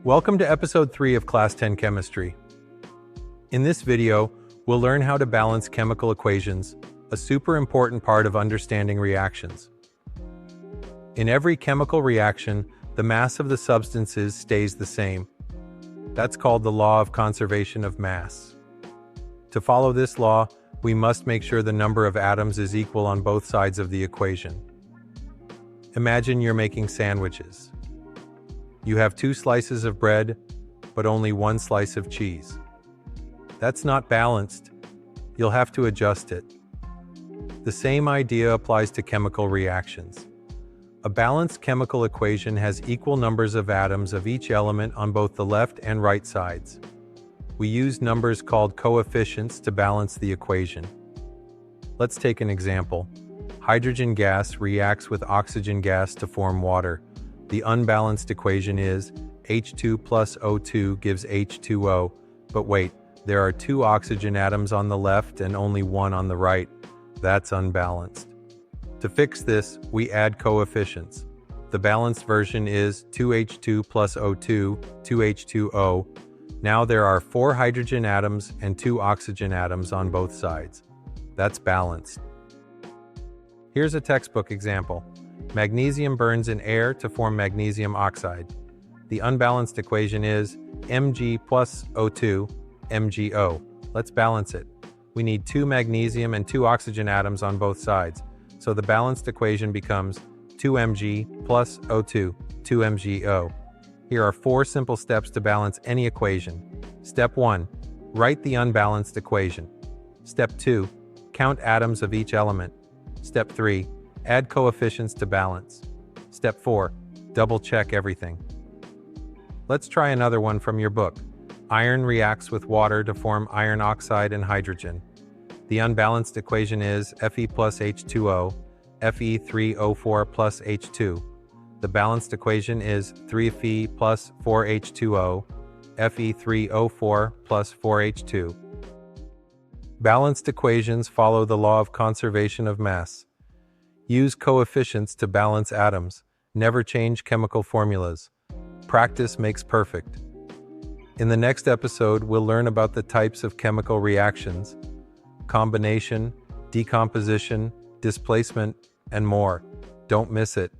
Welcome to episode 3 of Class 10 Chemistry. In this video, we'll learn how to balance chemical equations, a super important part of understanding reactions. In every chemical reaction, the mass of the substances stays the same. That's called the law of conservation of mass. To follow this law, we must make sure the number of atoms is equal on both sides of the equation. Imagine you're making sandwiches. You have 2 slices of bread, but only 1 slice of cheese. That's not balanced. You'll have to adjust it. The same idea applies to chemical reactions. A balanced chemical equation has equal numbers of atoms of each element on both the left and right sides. We use numbers called coefficients to balance the equation. Let's take an example. Hydrogen gas reacts with oxygen gas to form water. The unbalanced equation is H2 plus O2 gives H2O, but wait, there are 2 oxygen atoms on the left and only 1 on the right. That's unbalanced. To fix this, we add coefficients. The balanced version is 2H2 plus O2, 2H2O. Now there are 4 hydrogen atoms and 2 oxygen atoms on both sides. That's balanced. Here's a textbook example. Magnesium burns in air to form magnesium oxide. The unbalanced equation is Mg plus O2, MgO. Let's balance it. We need 2 magnesium and 2 oxygen atoms on both sides, so the balanced equation becomes 2Mg plus O2, 2MgO. Here are 4 simple steps to balance any equation. Step 1. Write the unbalanced equation. Step 2. Count atoms of each element. Step 3. Add coefficients to balance. Step 4. Double-check everything. Let's try another one from your book. Iron reacts with water to form iron oxide and hydrogen. The unbalanced equation is Fe plus H2O, Fe3O4 plus H2. The balanced equation is 3Fe plus 4H2O, Fe3O4 plus 4H2. Balanced equations follow the law of conservation of mass. Use coefficients to balance atoms. Never change chemical formulas. Practice makes perfect. In the next episode, we'll learn about the types of chemical reactions, combination, decomposition, displacement, and more. Don't miss it.